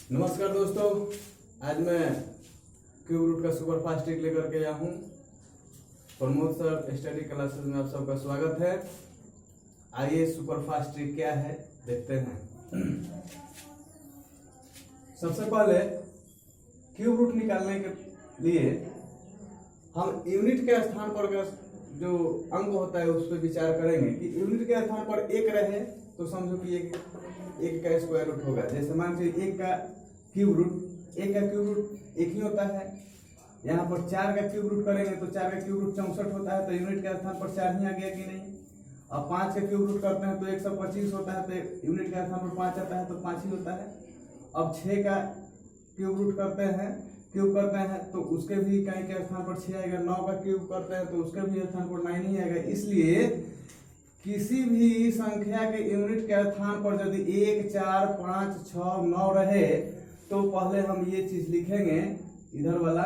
नमस्कार दोस्तों, आज मैं क्यूब रूट का सुपर फास्ट ट्रिक लेकर के आया हूँ। प्रमोद सर स्टडी क्लासेस में आप सबका स्वागत है। आइए सुपर फास्ट ट्रिक क्या है देखते हैं। सबसे पहले क्यूब रूट निकालने के लिए हम यूनिट के स्थान पर जो अंक होता है उस पर विचार करेंगे कि यूनिट के स्थान पर एक रहे तो समझो कि एक का स्क्वायर रूट होगा। जैसे मान लीजिए एक का क्यूब रूट एक ही होता है। यहाँ पर 4 का क्यूब रूट करेंगे तो 4 का क्यूब रूट 64 होता है, तो यूनिट के स्थान पर 4 ही आ गया कि नहीं। अब 5 का क्यूब रूट करते हैं तो 125 होता है, तो यूनिट के स्थान पर 5 आता है तो 5 ही होता है। अब 6 का क्यूब रूट करते हैं तो उसके भी इकाई के स्थान पर 6 आएगा। 9 का क्यूब करते हैं तो उसके भी स्थान पर 9 ही आएगा। इसलिए किसी भी संख्या के यूनिट के स्थान पर यदि 1, 4, 5, 6, 9 रहे तो पहले हम ये चीज लिखेंगे, इधर वाला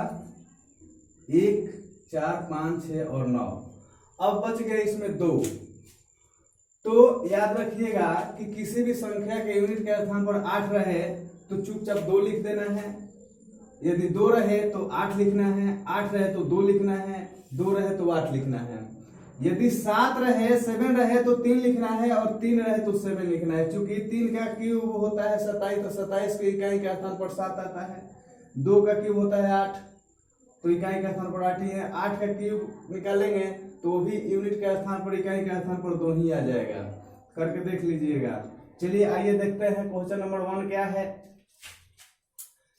1, 4, 5, 6 और 9। अब बच गए इसमें 2। तो याद रखिएगा कि किसी भी संख्या के यूनिट के स्थान पर 8 रहे तो चुपचाप 2 लिख देना है। यदि 2 रहे तो 8 लिखना है, 8 रहे तो 2 लिखना है, 2 रहे तो 8 लिखना है। यदि 7 रहे 7 रहे तो 3 लिखना है और 3 रहे तो 7 लिखना है। चूंकि 3 का क्यूब होता है 27, तो 27 के इकाई के स्थान पर 7 आता है। 2 का क्यूब होता है 8, तो इकाई के स्थान पर 8 ही है। 8 का क्यूब निकालेंगे तो वो भी यूनिट के स्थान पर इकाई के स्थान पर 2 ही आ जाएगा। करके देख लीजिएगा। चलिए आइए देखते हैं क्वेश्चन नंबर 1 क्या है।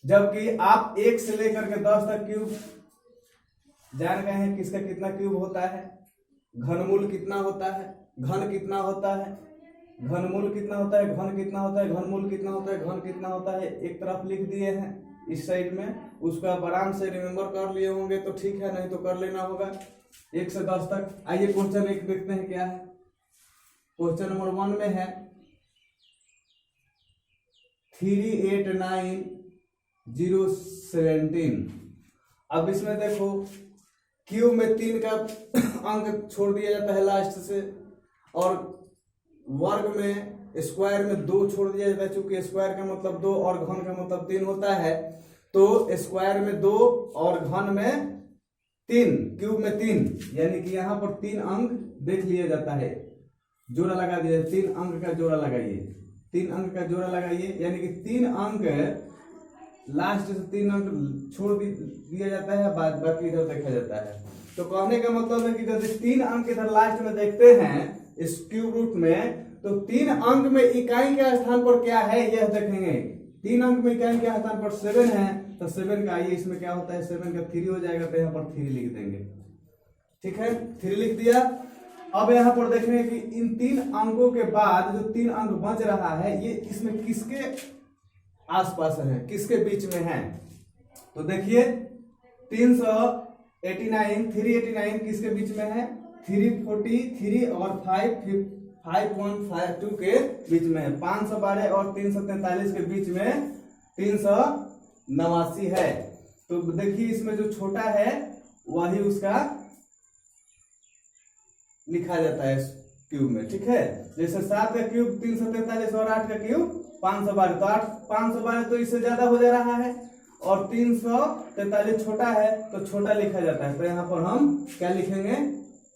जबकि आप 1 से लेकर के 10 तक क्यूब जान गए हैं किसका कितना क्यूब होता है, घनमूल कितना होता है, घन कितना होता है, घनमूल कितना होता है, घन कितना होता है, घनमूल कितना होता है, घन कितना होता है, एक तरफ लिख दिए हैं इस साइड में। उसको आप आराम से रिमेम्बर कर लिए होंगे तो ठीक है, नहीं तो कर लेना होगा 1 से 10 तक। आइए क्वेश्चन 1 देखते हैं क्या है। क्वेश्चन नंबर 1 में है 389017। अब इसमें देखो क्यूब में 3 का अंक छोड़ दिया जाता है लास्ट से, और वर्ग में स्क्वायर में 2 छोड़ दिया जाता है। चूंकि स्क्वायर का मतलब 2 और घन का मतलब 3 होता है, तो स्क्वायर में 2 और घन में 3, क्यूब में 3, यानी कि यहाँ पर 3 अंक देख लिया जाता है। जोड़ा लगा दिया, 3 अंक का जोड़ा लगाइए, 3 अंक का जोड़ा लगाइए, यानी कि 3 अंक लास्ट से 3 अंक छोड़ दिया जाता है, बाकी इधर देखा जाता है। तो कहने का मतलब है कि यदि 3 अंक इधर लास्ट में देखते हैं इस क्यूब रूट में, तो 3 अंक में इकाई के स्थान पर क्या है यह देखेंगे। 3 अंक में इकाई के स्थान पर 7 है, तो 7 का आइए इसमें क्या होता है, 7 का 3 हो जाएगा, तो यहाँ पर 3 लिख देंगे। ठीक है, 3 लिख दिया। अब यहाँ पर देखेंगे कि इन 3 अंकों के बाद जो 3 अंक बच रहा है ये इसमें किसके आसपास है, किसके बीच में है। तो देखिए 389 किसके बीच में है, 343 और 5.52 के बीच में है। 512 और 343 के बीच में 389 है। तो देखिए इसमें जो छोटा है वही उसका लिखा जाता है क्यूब में। ठीक है, जैसे 7 का क्यूब 343 और 8 का क्यूब 512, तो 512 तो इससे ज्यादा हो जा रहा है, और 343 छोटा है तो छोटा लिखा जाता है। तो यहाँ पर हम क्या लिखेंगे,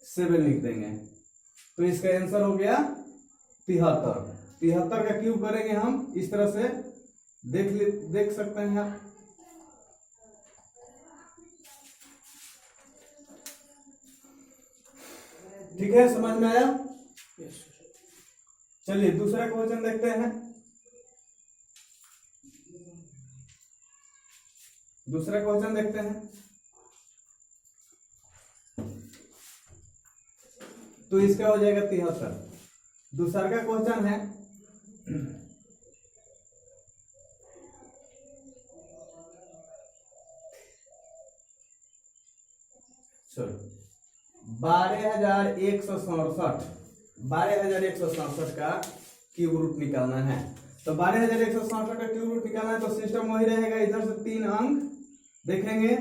7 लिख देंगे। तो इसका आंसर हो गया 73। 73 का क्यूब करेंगे हम इस तरह से, देख सकते हैं आप। ठीक है, समझ में आया। चलिए दूसरा क्वेश्चन देखते हैं। दूसरा क्वेश्चन देखते हैं। तो इसका हो जाएगा 73। दूसरा का क्वेश्चन है 12,167 का क्यूब रूट निकालना है। तो 12,167 का क्यूब रूट निकालना है तो सिस्टम वही रहेगा। इधर से 3 अंक देखेंगे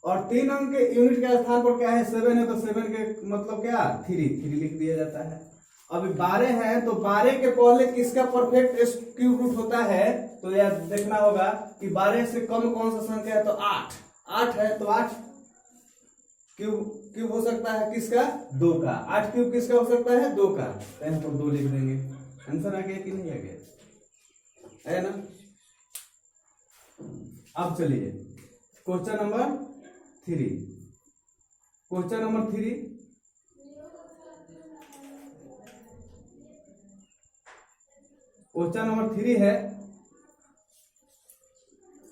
और 3 अंक के यूनिट के स्थान पर क्या है, 7 है, तो 7 के मतलब क्या 3 लिख दिया जाता है। अभी 12 है तो 12 के पहले किसका परफेक्ट क्यूब रूट होता है, तो यह देखना होगा कि 12 से कम कौन सा संख्या है, तो 8 है, तो 8 क्यूब हो सकता है किसका, 2 का। 8 क्यूब किसका हो सकता है, 2 का, तो यहाँ पर 2 लिख देंगे। आंसर आ गया कि नहीं आ गया, है ना। अब चलिए question number 3। Question number 3, question number 3 है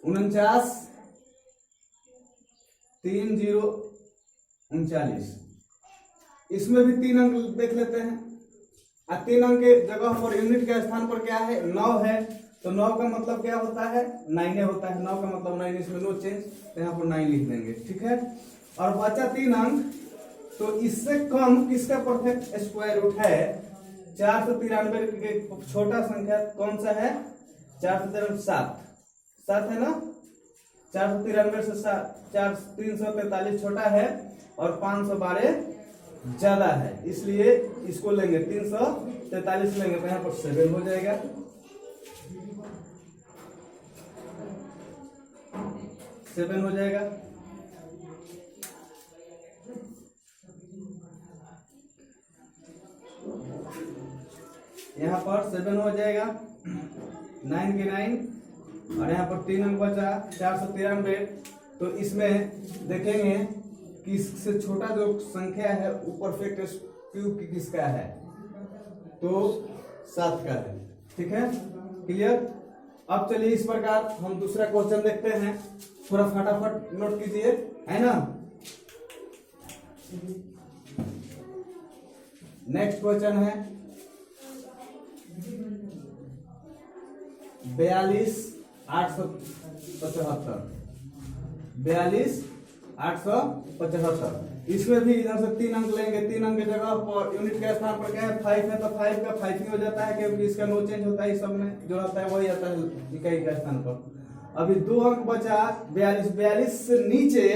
49 3039। इसमें भी 3 अंक देख लेते हैं। 3 अंक के जगह पर यूनिट के स्थान पर क्या है, 9 है, तो 9 का मतलब क्या होता है, 9 होता है। 9 का मतलब 9, इसमें नो चेंज, तो यहाँ पर 9 लिख देंगे, ठीक है। और बचा 3 अंक, तो इससे कम किसका परफेक्ट स्क्वायर रूट है, 493 के छोटा संख्या कौन सा है, 7 है ना। 493 से 343 छोटा है और 512 ज्यादा है, इसलिए इसको लेंगे 343 लेंगे, तो यहाँ पर 7 हो जाएगा। 7 हो जाएगा। यहाँ पर 7 हो जाएगा, 9 के 9, और यहाँ पर 3 अंक बचा 493। तो इसमें देखेंगे कि इससे छोटा जो संख्या है वो परफेक्ट क्यूब किसका है, तो 7 का है, ठीक है, क्लियर। अब चलिए इस प्रकार हम दूसरा क्वेश्चन देखते हैं, थोड़ा फटाफट नोट कीजिए, है ना। नेक्स्ट क्वेश्चन है 42,875। 42,875। इसमें भी इधर से 3 अंक लेंगे। 3 अंक की जगह पर यूनिट के स्थान पर क्या है, 5 है, तो 5 का 5 ही हो जाता है, क्योंकि इसका नो चेंज होता है, इस सब में जो रहता है वही आता है इकाई का स्थान पर। अभी 2 अंक बचा 42। 42 से नीचे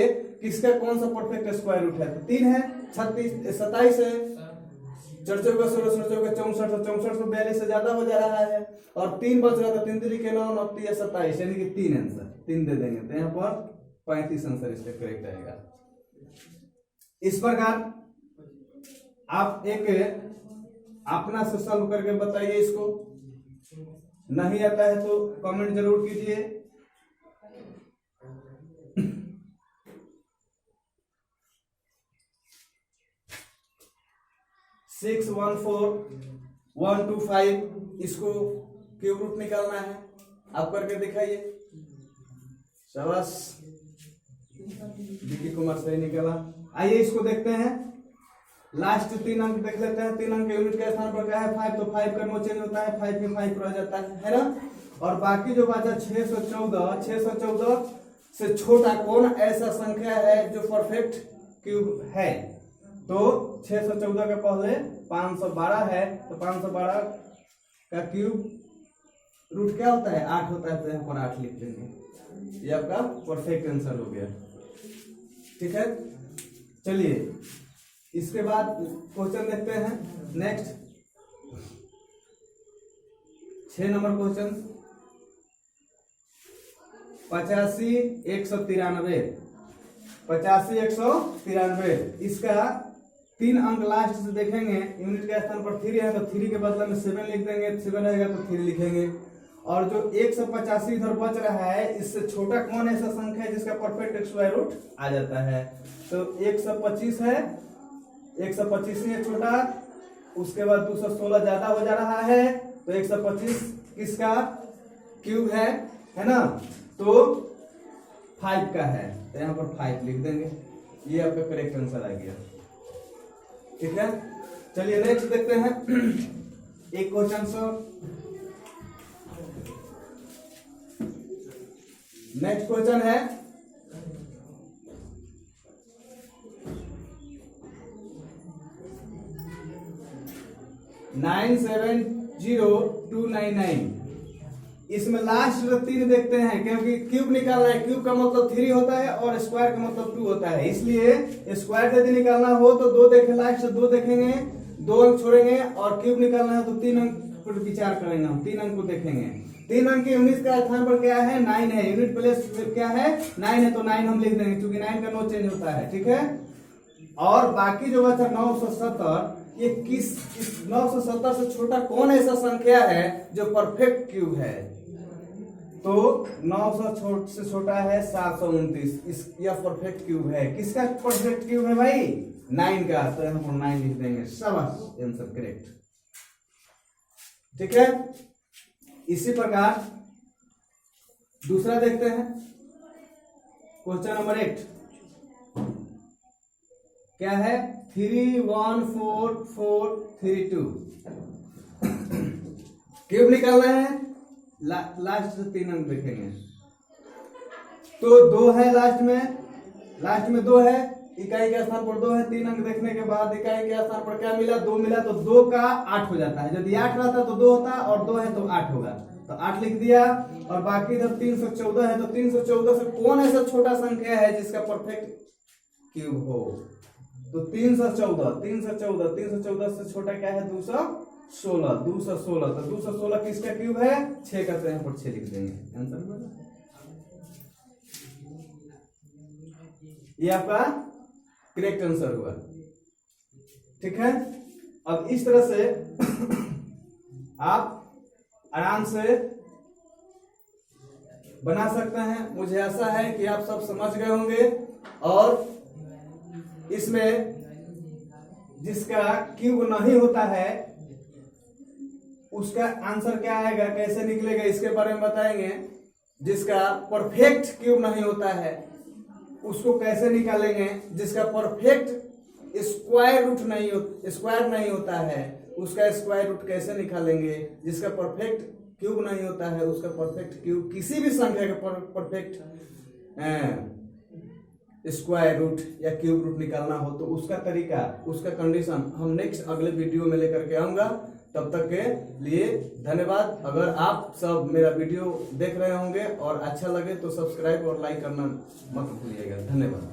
किसका कौन सा परफेक्ट स्क्वायर रूट है, तो 3 है, 36 27 है, 4 4 16 16 64 64 से 42 से ज्यादा हो जा रहा है, और 3 बच रहा था, 3 3 के 9 9 3 27, यानी कि 3 आंसर 3 दे देंगे, तो यहाँ पर 35 आंसर इसका करेक्ट आएगा। इस प्रकार आप एक अपना से सॉल्व करके बताइए, इसको नहीं आता है तो कमेंट जरूर कीजिए। सिक्स 14125, इसको क्यूब रूट निकालना है, आप करके दिखाइए। शाबाश, विकी कुमार सही निकाला। आइए इसको देखते हैं। लास्ट 3 अंक देख लेते हैं। 3 अंक यूनिट के स्थान पर क्या है, 5, तो 5 का नो चेंज होता है, 5 में 5 रह जाता है ना। और बाकी जो बचा 614 से छोटा कौन ऐसा संख्या है जो परफेक्ट क्यूब है, तो 614 के पहले 512 है, तो 512 का क्यूब रूट क्या होता है, 8 होता है, तो यहाँ पर 8 लिख देंगे। ये आपका परफेक्ट आंसर हो गया, ठीक है। चलिए इसके बाद क्वेश्चन देखते हैं। Next 6 number question 85,193। 85,193, इसका 3 अंक लास्ट से देखेंगे। यूनिट के स्थान पर 3 है, तो 3 के बदले में 7 लिख देंगे, 7 रहेगा तो 3 लिखेंगे। और जो 185 इधर बच रहा है, इससे छोटा कौन ऐसा संख्या है जिसका परफेक्ट स्क्वायर रूट आ जाता है, तो 125 है, 125 ही है छोटा, उसके बाद 216 ज्यादा हो जा रहा है, तो 125 किसका क्यूब है ना, तो 5 का है, तो यहाँ पर 5 लिख देंगे। ये आपका करेक्ट आंसर आ गया, ठीक है। चलिए नेक्स्ट देखते हैं एक क्वेश्चन सर। नेक्स्ट क्वेश्चन है 970299। इसमें लास्ट 3 देखते हैं, क्योंकि क्यूब निकालना है। क्यूब का मतलब 3 होता है और स्क्वायर का मतलब 2 होता है, इसलिए स्क्वायर यदि निकालना हो तो 2 देखें, लास्ट 2 देखेंगे, 2 अंक छोड़ेंगे और क्यूब निकालना है तो 3 अंक पर विचार करेंगे, हम 3 अंक को देखेंगे। 3 अंक के यूनिट का स्थान पर क्या है 9 है, यूनिट प्लेस क्या है 9 है, तो 9 हम लिख देंगे क्योंकि 9 का नो चेंज होता है, ठीक है। और बाकी जो बचा 970, ये किस 970 से छोटा कौन ऐसा संख्या है जो परफेक्ट क्यूब है, तो 900 से छोटा है 729, इस यह परफेक्ट क्यूब है। किसका परफेक्ट क्यूब है भाई 9 का, तो यहाँ पर 9 लिख देंगे, शाबाश आंसर करेक्ट, ठीक है। इसी प्रकार दूसरा देखते हैं, क्वेश्चन नंबर 8 क्या है 31442 क्यूब निकालना है, लास्ट से 3 अंक देखेंगे, तो 2 है लास्ट में 2 है, इकाई के स्थान पर 2 है, 3 अंक देखने के बाद इकाई के स्थान पर क्या मिला 2 मिला, तो 2 का 8 हो जाता है, यदि 8 रहता तो 2 होता और 2 है तो 8 होगा, तो 8 लिख दिया। और बाकी इधर 314 है, तो 314 से कौन ऐसा छोटा संख्या है जिसका परफेक्ट क्यूब हो, तो 314 से छोटा क्या है 216, तो 216 किसका क्यूब है 6 का, तो यहाँ पर 6 लिख देंगे, आंसर ये आपका करेक्ट आंसर हुआ, ठीक है। अब इस तरह से आप आराम से बना सकते हैं, मुझे आशा है कि आप सब समझ गए होंगे। और इसमें जिसका क्यूब नहीं होता है उसका आंसर क्या आएगा, कैसे निकलेगा, इसके बारे में बताएंगे। जिसका परफेक्ट क्यूब नहीं होता है उसको कैसे निकालेंगे, जिसका परफेक्ट स्क्वायर नहीं होता है उसका स्क्वायर रूट कैसे निकालेंगे, जिसका परफेक्ट क्यूब नहीं होता है उसका परफेक्ट क्यूब, किसी भी संख्या का परफेक्ट स्क्वायर रूट या क्यूब रूट निकालना हो तो उसका तरीका, उसका कंडीशन हम नेक्स्ट अगले वीडियो में लेकर के आऊंगा। तब तक के लिए धन्यवाद। अगर आप सब मेरा वीडियो देख रहे होंगे और अच्छा लगे तो सब्सक्राइब और लाइक करना मत भूलिएगा। धन्यवाद।